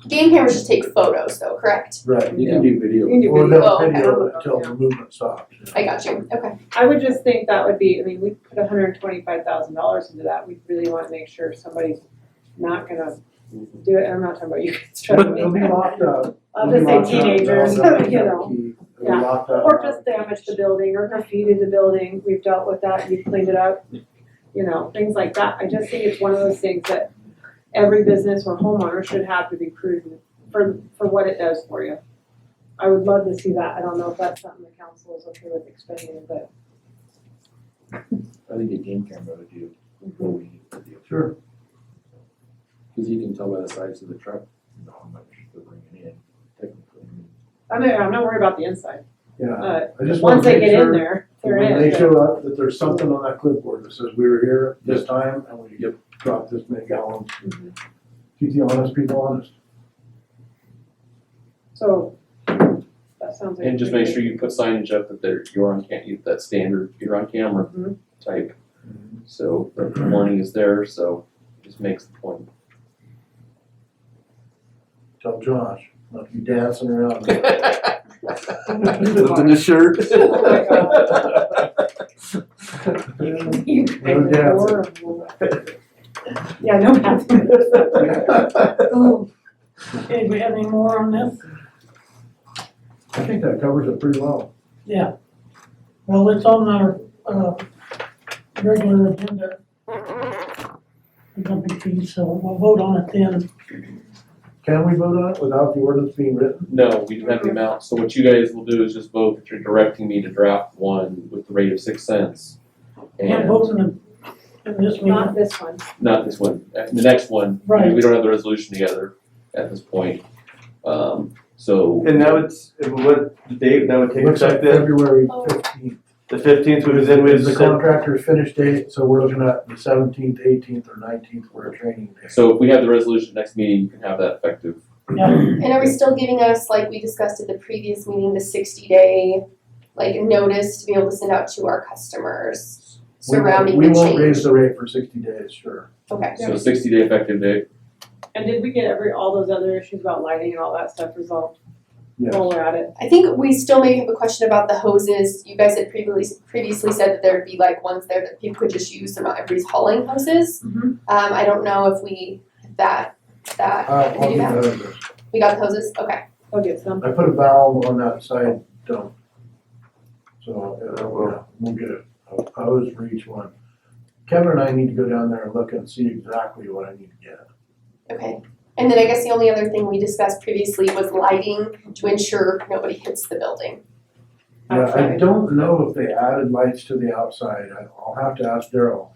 [SPEAKER 10] Game cameras just take photos though, correct?
[SPEAKER 7] Right.
[SPEAKER 8] You can do video.
[SPEAKER 3] you can do
[SPEAKER 7] Or
[SPEAKER 3] video.
[SPEAKER 7] they'll
[SPEAKER 10] Oh, okay.
[SPEAKER 7] video it until the movement stops.
[SPEAKER 10] I got you, okay.
[SPEAKER 3] I would just think that would be, I mean, we put $125,000 into that, we really wanna make sure somebody's not gonna do it, I'm not talking about you guys, trust
[SPEAKER 7] But they'll be
[SPEAKER 3] me.
[SPEAKER 7] locked up.
[SPEAKER 3] I'll
[SPEAKER 7] They'll
[SPEAKER 3] just
[SPEAKER 7] be
[SPEAKER 3] say
[SPEAKER 7] locked up.
[SPEAKER 3] teenagers,
[SPEAKER 7] They'll have
[SPEAKER 3] you
[SPEAKER 7] a
[SPEAKER 3] know,
[SPEAKER 7] key. They'll be
[SPEAKER 3] yeah.
[SPEAKER 7] locked up.
[SPEAKER 3] Or just damage the building, or graffiti the building, we've dealt with that, you've cleaned it up, you know, things like that. I just think it's one of those things that every business or homeowner should have to be prudent for what it does for you. I would love to see that, I don't know if that's something the council is okay with expending, but.
[SPEAKER 8] I think a game camera would do what we need to do.
[SPEAKER 7] Sure.
[SPEAKER 8] Cause you can tell by the size of the truck, you know, how much they're bringing in, technically.
[SPEAKER 3] I'm not worried about the inside,
[SPEAKER 7] Yeah. I just want
[SPEAKER 3] once
[SPEAKER 7] to
[SPEAKER 3] they
[SPEAKER 7] make
[SPEAKER 3] get in
[SPEAKER 7] sure
[SPEAKER 3] there, they're
[SPEAKER 7] when
[SPEAKER 3] in.
[SPEAKER 7] they
[SPEAKER 3] but-
[SPEAKER 7] show up, that there's something on that clipboard that says we were here this time and we get dropped this many gallons.
[SPEAKER 3] Mhm.
[SPEAKER 7] Keep the honest people honest.
[SPEAKER 3] So, that sounds like.
[SPEAKER 6] And just make sure you put signage up that you're on that standard, you're on camera
[SPEAKER 3] Mhm.
[SPEAKER 6] type. So the warning is there, so just makes the point.
[SPEAKER 7] Tell Josh, not to be dancing around.
[SPEAKER 2] Lifting his shirt.
[SPEAKER 3] Oh my God. You guys
[SPEAKER 7] No
[SPEAKER 3] are
[SPEAKER 7] dancing.
[SPEAKER 3] horrible. Yeah, no bathroom.
[SPEAKER 1] Okay, do we have any more on this?
[SPEAKER 7] I think that covers it pretty well.
[SPEAKER 1] Yeah. Well, it's on our, regular agenda. The company fees, so we'll vote on it then.
[SPEAKER 7] Can we vote on it without the ordinance being written?
[SPEAKER 6] No, we don't have the amount, so what you guys will do is just vote that you're directing me to draft one with the rate of 6 cents.
[SPEAKER 1] Can't
[SPEAKER 6] And
[SPEAKER 1] vote in this meeting.
[SPEAKER 3] Not this one.
[SPEAKER 6] not this one, the next one, because
[SPEAKER 1] Right.
[SPEAKER 6] we don't have the resolution together at this point. So,
[SPEAKER 2] And that would, what date that would take
[SPEAKER 7] Looks like
[SPEAKER 2] effect then?
[SPEAKER 7] February 15th.
[SPEAKER 2] The 15th, which is then we
[SPEAKER 7] Is the
[SPEAKER 2] said,
[SPEAKER 7] contractor's finish date, so we're looking at the 17th, 18th, or 19th for a training day.
[SPEAKER 6] so if we have the resolution next meeting, you can have that effective.
[SPEAKER 1] Yeah,
[SPEAKER 10] And are we still giving us, like we discussed at the previous meeting, the 60-day, like, notice to be able to send out to our customers surrounding
[SPEAKER 7] We
[SPEAKER 10] the
[SPEAKER 7] won't raise
[SPEAKER 10] change?
[SPEAKER 7] the rate for 60 days, sure.
[SPEAKER 10] Okay,
[SPEAKER 6] So 60-day effective date.
[SPEAKER 3] And did we get all those other issues about lighting and all that stuff resolved
[SPEAKER 7] Yes.
[SPEAKER 3] while we're at it?
[SPEAKER 10] I think we still maybe have a question about the hoses. You guys had previously said that there'd be like ones there that people could just use, they're not everybody's hauling hoses.
[SPEAKER 3] Mhm.
[SPEAKER 10] I don't know if we, that,
[SPEAKER 7] I'll
[SPEAKER 10] we do
[SPEAKER 7] be
[SPEAKER 10] that,
[SPEAKER 7] better this.
[SPEAKER 10] we got the hoses, okay.
[SPEAKER 3] I'll get some.
[SPEAKER 7] I put a valve on that side dump. So, we'll get a hose for each one. Kevin and I need to go down there and look and see exactly what I need to get.
[SPEAKER 10] Okay, and then I guess the only other thing we discussed previously was lighting to ensure nobody hits the building.
[SPEAKER 7] Yeah, I
[SPEAKER 3] Outside.
[SPEAKER 7] don't know if they added lights to the outside. I'll have to ask Daryl.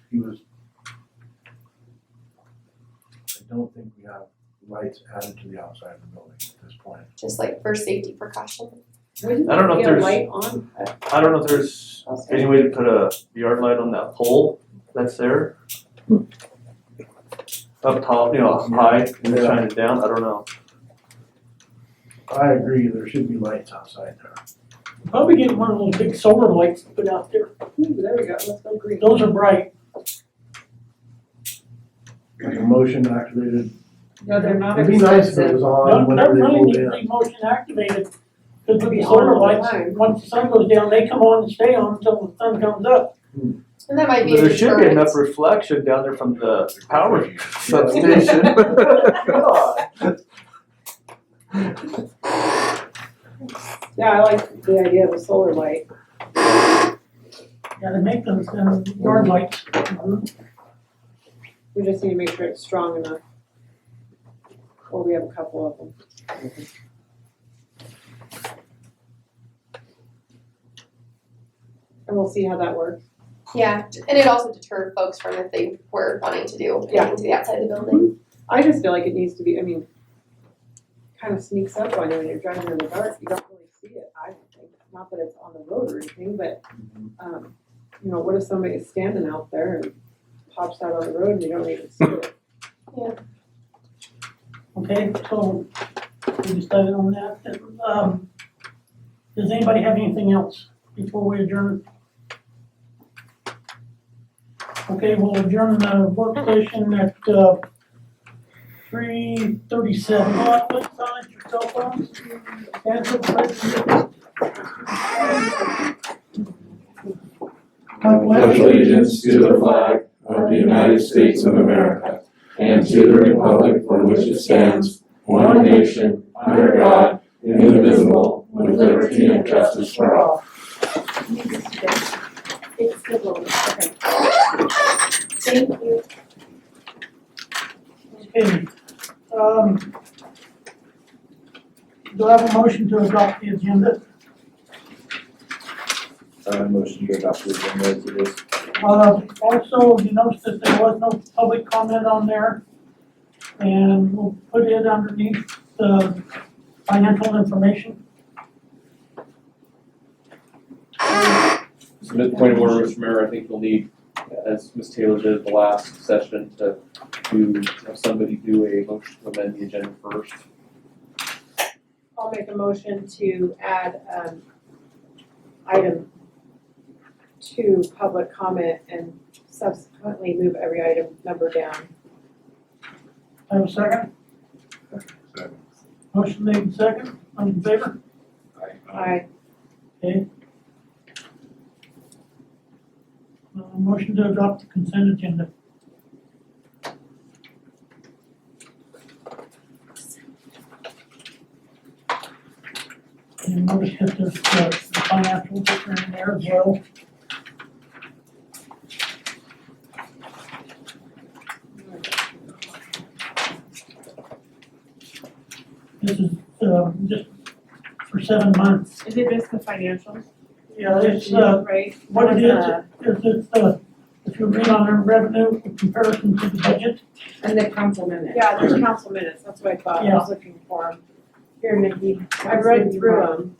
[SPEAKER 7] I don't think we have lights added to the outside of the building at this point.
[SPEAKER 10] Just like for safety precaution.
[SPEAKER 2] I don't know if
[SPEAKER 3] Get a
[SPEAKER 2] there's-
[SPEAKER 3] light on.
[SPEAKER 2] I don't know if there's any way to put a yard light on that pole that's there. Up top, you know, high and
[SPEAKER 7] Yeah.
[SPEAKER 2] shine it down, I don't know.
[SPEAKER 7] I agree, there should be lights outside there.
[SPEAKER 1] probably get one of those big solar lights to put out there.
[SPEAKER 3] Ooh, there we go, let's go green.
[SPEAKER 1] Those are bright.
[SPEAKER 7] Like a motion activated.
[SPEAKER 3] No, they're not
[SPEAKER 7] It'd be nice if it
[SPEAKER 3] expensive.
[SPEAKER 7] was
[SPEAKER 1] Don't,
[SPEAKER 7] on whenever
[SPEAKER 1] don't
[SPEAKER 7] they
[SPEAKER 1] really
[SPEAKER 7] moved
[SPEAKER 1] need
[SPEAKER 7] in.
[SPEAKER 1] to be motion activated. Cause with
[SPEAKER 3] Be
[SPEAKER 1] the
[SPEAKER 3] on
[SPEAKER 1] solar
[SPEAKER 3] all the
[SPEAKER 1] lights,
[SPEAKER 3] time.
[SPEAKER 1] once the sun goes down, they come on and stay on until the sun comes up.
[SPEAKER 10] And that might be
[SPEAKER 2] But
[SPEAKER 10] a
[SPEAKER 2] there should be
[SPEAKER 10] deterrent.
[SPEAKER 2] enough reflection down there from the power substation. God.
[SPEAKER 3] Yeah, I like the idea of a solar light.
[SPEAKER 1] Yeah, they make them, yard lights.
[SPEAKER 3] We just need to make sure it's strong enough. or we have a couple of them. And we'll see how that works.
[SPEAKER 10] Yeah, and it also deterred folks from if they were wanting to do anything to the outside of the building.
[SPEAKER 3] I just feel like it needs to be, I mean, kind of sneaks up on you when you're driving in the dark, you don't really see it, I don't think. Not that it's on the road or anything, but, you know, what if somebody is standing out there and pops out on the road and you don't even see it?
[SPEAKER 1] Okay, so we decided on that. Does anybody have anything else before we adjourn? Okay, we'll adjourn the work session at 3:37. Please silence your cell phones. Cancel,
[SPEAKER 2] Pledge allegiance to the flag of the United States of America and to the republic for which it stands, one nation, under God, indivisible, with liberty and justice for all.
[SPEAKER 9] It's the vote.
[SPEAKER 3] Okay.
[SPEAKER 9] Thank you.
[SPEAKER 1] Okay. Do I have a motion to adopt the agenda?
[SPEAKER 8] Motion to adopt the agenda as it is.
[SPEAKER 1] Also, you noticed that there was no public comment on there. And we'll put it underneath the financial information.
[SPEAKER 6] So at the point of order, Mr. Mayor, I think you'll need, as Ms. Taylor did at the last session, to have somebody do a motion to amend the agenda first.
[SPEAKER 3] I'll make a motion to add, item 2, public comment, and subsequently move every item number down.
[SPEAKER 1] Have a second?
[SPEAKER 4] Second.
[SPEAKER 1] Motion made and second. All in favor?
[SPEAKER 3] Aye.
[SPEAKER 1] Okay. Motion to adopt the consent agenda. And notice that there's the financials that are in there as well. This is, just for 7 months.
[SPEAKER 3] Is it just the financials?
[SPEAKER 1] Yeah, it's,
[SPEAKER 3] Right?
[SPEAKER 1] what it is it's, if you read on their revenue in comparison to the budget.
[SPEAKER 3] And the council minutes. Yeah, there's council minutes, that's what I thought, I was looking for them. Here, Nikki, I read through them.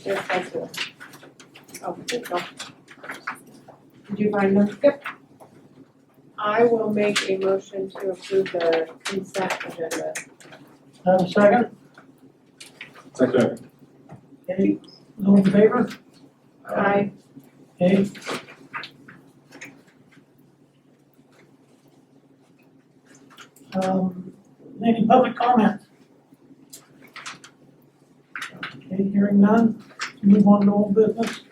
[SPEAKER 3] There's that's it. Oh, there you go. Did you find them? Yep. I will make a motion to approve the consent agenda.
[SPEAKER 1] Have a second?
[SPEAKER 4] Second.
[SPEAKER 1] Okay, all in favor?
[SPEAKER 3] Aye.
[SPEAKER 1] Okay. Any public comment? Okay, hearing none, move on to old business.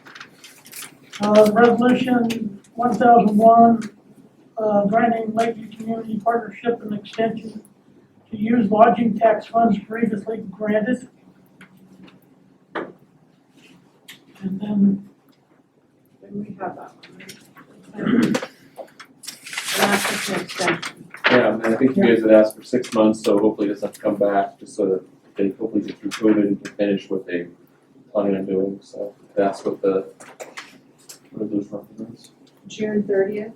[SPEAKER 1] Resolution 1001, granting Lakeview Community Partnership an extension to use lodging tax funds previously granted. And then
[SPEAKER 3] Then we have that one, right? And that's just an extension.
[SPEAKER 6] Yeah, and I think you guys had asked for 6 months, so hopefully it doesn't have to come back, just so that they hopefully get through COVID and can finish what they planning on doing, so that's what the, what are those references?
[SPEAKER 3] June 30th?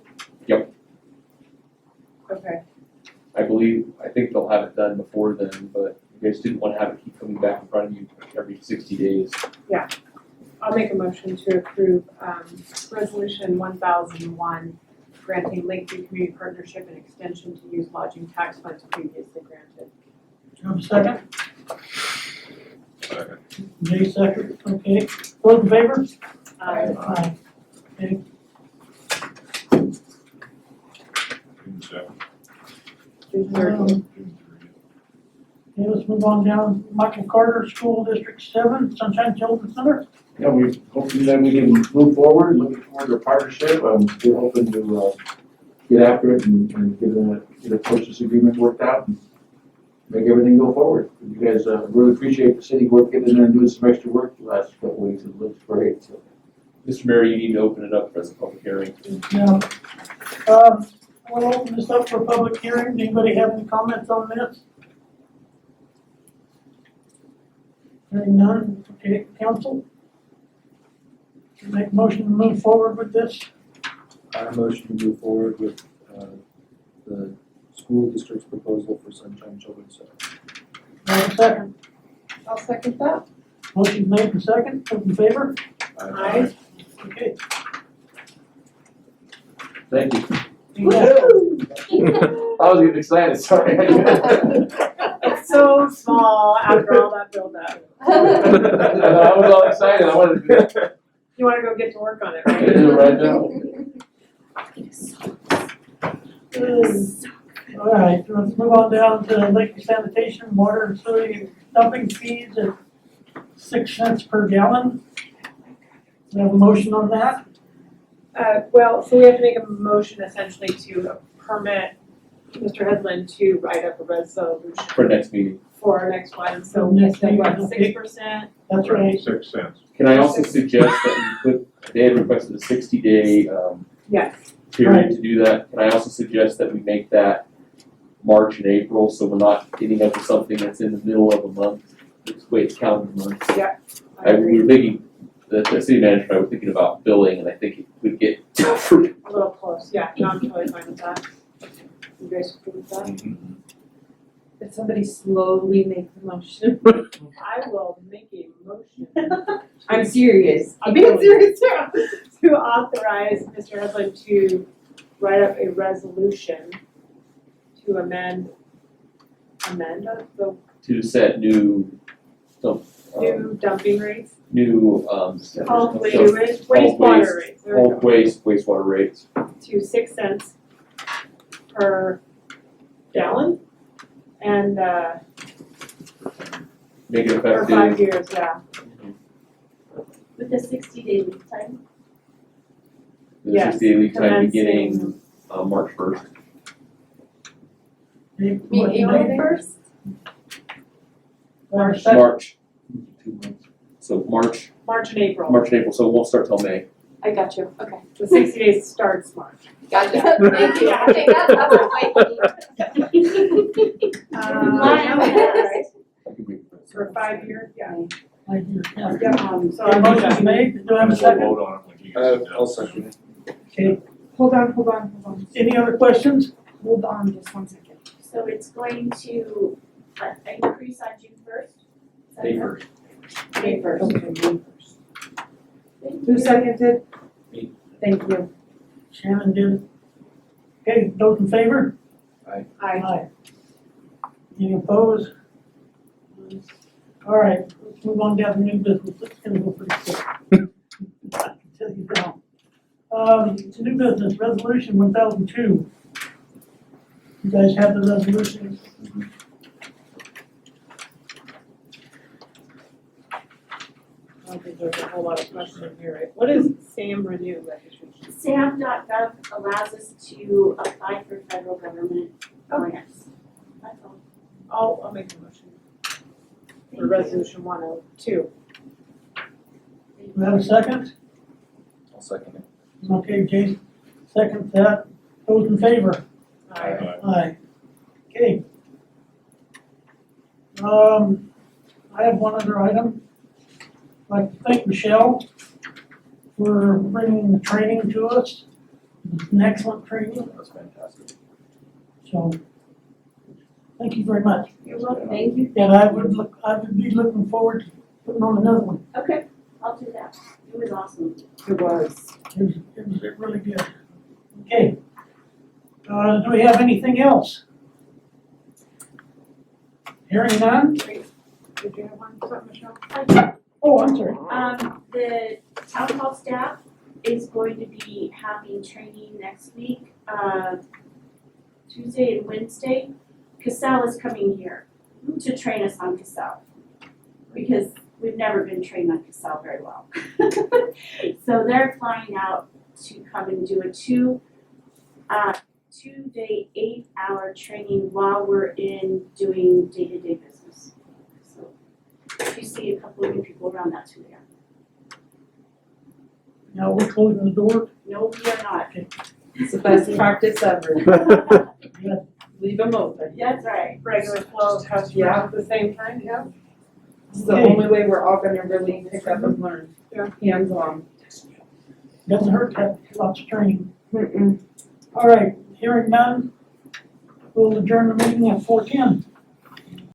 [SPEAKER 6] Yep.
[SPEAKER 3] Okay.
[SPEAKER 6] I think they'll have it done before then, but you guys didn't want to have it keep coming back in front of you every 60 days.
[SPEAKER 3] I'll make a motion to approve, resolution 1001, granting Lakeview Community Partnership an extension to use lodging tax funds previously granted.
[SPEAKER 1] have a second.
[SPEAKER 4] Second.
[SPEAKER 1] Jay second, okay. Those in favor?
[SPEAKER 3] Aye.
[SPEAKER 1] Okay.
[SPEAKER 4] June second.
[SPEAKER 3] June 30th.
[SPEAKER 1] Okay, let's move on down. Michael Carter, School District 7, Sunshine Children's Center.
[SPEAKER 8] Yeah, we hoping that we can move forward, looking forward to a partnership. We're hoping to get after it and get a purchase agreement worked out and make everything go forward. You guys really appreciate the city work getting in there and doing some extra work the last couple weeks. It looks great. So.
[SPEAKER 6] Mr. Mayor, you need to open it up as a public hearing.
[SPEAKER 1] Yeah. We'll open this up for public hearing. Anybody have any comments on this? Hearing none, okay, council? Make a motion to move forward with this?
[SPEAKER 11] I motion to move forward with, the school district's proposal for Sunshine Children's Center.
[SPEAKER 1] Do I have a second?
[SPEAKER 5] I'll second that.
[SPEAKER 1] Motion made and second, those in favor?
[SPEAKER 3] Aye.
[SPEAKER 1] Okay.
[SPEAKER 6] Thank you.
[SPEAKER 1] Yeah.
[SPEAKER 6] I was getting excited, sorry.
[SPEAKER 3] It's so small after all that build up.
[SPEAKER 6] I was all excited, I wanted to do it.
[SPEAKER 3] You wanna go get to work on it,
[SPEAKER 6] I
[SPEAKER 3] right?
[SPEAKER 6] did it right now.
[SPEAKER 1] All right, let's move on down to lake sanitation, water and sewer dumping fees at 6 cents per gallon. We have a motion on that?
[SPEAKER 3] Well, so we have to make a motion essentially to permit Mr. Headland to write up a resolution
[SPEAKER 6] For next meeting.
[SPEAKER 3] for our next one, so
[SPEAKER 1] For
[SPEAKER 3] we
[SPEAKER 1] next
[SPEAKER 3] said what,
[SPEAKER 1] meeting, okay.
[SPEAKER 3] 6%?
[SPEAKER 1] That's right.
[SPEAKER 4] 6 cents.
[SPEAKER 6] Can I also suggest that we put, they had requested a 60-day,
[SPEAKER 3] Yes,
[SPEAKER 6] period to do that. Can I also suggest that we make that March and April, so we're not getting up to something that's in the middle of a month, wait, calendar month?
[SPEAKER 3] I
[SPEAKER 6] We
[SPEAKER 3] agree,
[SPEAKER 6] were thinking, the city manager and I were thinking about billing, and I think it would get tougher.
[SPEAKER 3] a little close, yeah, no, I'm totally fine with that. You guys cool with that?
[SPEAKER 5] Did somebody slowly make the motion?
[SPEAKER 3] I will make a motion.
[SPEAKER 5] I'm serious.
[SPEAKER 3] I'm being serious too. To authorize Mr. Headland to write up a resolution to amend the
[SPEAKER 6] To set new,
[SPEAKER 3] new dumping rates,
[SPEAKER 6] new,
[SPEAKER 3] bulk
[SPEAKER 6] bulk
[SPEAKER 3] wastewater rates, there we go,
[SPEAKER 6] wastewater rates.
[SPEAKER 3] to 6 cents per gallon. And,
[SPEAKER 6] Make it
[SPEAKER 3] for
[SPEAKER 6] effective.
[SPEAKER 3] 5 years, yeah,
[SPEAKER 9] With a 60-day lead time.
[SPEAKER 6] The
[SPEAKER 3] Yes,
[SPEAKER 6] 60-day lead time
[SPEAKER 3] commencing-
[SPEAKER 6] beginning, March 1st.
[SPEAKER 1] Motion
[SPEAKER 10] April
[SPEAKER 1] made.
[SPEAKER 10] 1st?
[SPEAKER 1] March second.
[SPEAKER 6] March,
[SPEAKER 11] 2 months.
[SPEAKER 6] so March
[SPEAKER 3] March and April.
[SPEAKER 6] and April, so it won't start till May.
[SPEAKER 10] I got you, okay.
[SPEAKER 3] The 60 days starts March.
[SPEAKER 10] Gotcha. Thank you. Okay, that's what I was waiting.
[SPEAKER 3] Yeah,
[SPEAKER 6] I can wait for it.
[SPEAKER 3] For 5 years, yeah.
[SPEAKER 1] Right here, yeah.
[SPEAKER 3] Yeah, so
[SPEAKER 1] Okay,
[SPEAKER 3] I'll do
[SPEAKER 1] motion's
[SPEAKER 3] that.
[SPEAKER 1] made, do I have a
[SPEAKER 4] We'll
[SPEAKER 1] second?
[SPEAKER 4] vote on it when he gets it
[SPEAKER 11] I'll
[SPEAKER 4] done.
[SPEAKER 11] second it.
[SPEAKER 1] Okay,
[SPEAKER 5] Hold on.
[SPEAKER 1] any other questions?
[SPEAKER 5] Hold on just 1 second.
[SPEAKER 9] So it's going to increase on June 1st?
[SPEAKER 6] May 1st.
[SPEAKER 5] May 1st. Okay, May 1st.
[SPEAKER 9] Thank
[SPEAKER 5] Who
[SPEAKER 9] you.
[SPEAKER 5] seconded?
[SPEAKER 11] Me.
[SPEAKER 5] Thank you.
[SPEAKER 1] Shannon did. Okay, those in favor?
[SPEAKER 3] I,
[SPEAKER 1] Aye. Any opposed? All right, let's move on down to new business, it's gonna go pretty quick. I can tell you now. To new business, resolution 1002. You guys have the resolution?
[SPEAKER 3] I don't think there's a whole lot of question here, right? What is SAM renew registration?
[SPEAKER 9] SAM.gov allows us to apply for federal government grants. That's all.
[SPEAKER 3] I'll make a motion
[SPEAKER 9] Thank
[SPEAKER 3] for resolution 102.
[SPEAKER 1] Do we have a second?
[SPEAKER 11] I'll second it.
[SPEAKER 1] Okay, Jason, second that, those in favor?
[SPEAKER 3] Aye.
[SPEAKER 1] Aye. Okay. I have one other item. I'd like to thank Michelle for bringing the training to us. It's an excellent training,
[SPEAKER 11] That's fantastic.
[SPEAKER 1] so thank you very much.
[SPEAKER 9] You're welcome.
[SPEAKER 10] Thank you.
[SPEAKER 1] And I would be looking forward to putting on another one.
[SPEAKER 9] Okay, I'll do that. It was awesome.
[SPEAKER 5] It was.
[SPEAKER 1] It was really good. Okay. Do we have anything else? Hearing none?
[SPEAKER 3] Did you have one, something, Michelle?
[SPEAKER 1] Oh, I'm sorry.
[SPEAKER 9] The town hall staff is going to be having training next week, Tuesday and Wednesday. Casell is coming here to train us on Casell, because we've never been trained on Casell very well. So they're flying out to come and do a 2-day, 8-hour training while we're in doing day-to-day business. So if you see a couple of new people around, that's who they are.
[SPEAKER 1] Now we're closing the door.
[SPEAKER 9] No, we are not.
[SPEAKER 5] It's the best practice ever.
[SPEAKER 1] Yeah.
[SPEAKER 5] Leave them open.
[SPEAKER 9] That's right.
[SPEAKER 3] Regular flow of customers
[SPEAKER 5] Yeah.
[SPEAKER 3] at the same time, yeah?
[SPEAKER 5] It's the
[SPEAKER 1] Okay.
[SPEAKER 5] only way we're all gonna really pick up and learn.
[SPEAKER 3] Yeah.
[SPEAKER 5] Hands-on.
[SPEAKER 1] Doesn't hurt to have lots of training.
[SPEAKER 5] Mm-mm.
[SPEAKER 1] All right, hearing none, we'll adjourn the meeting at 4:10.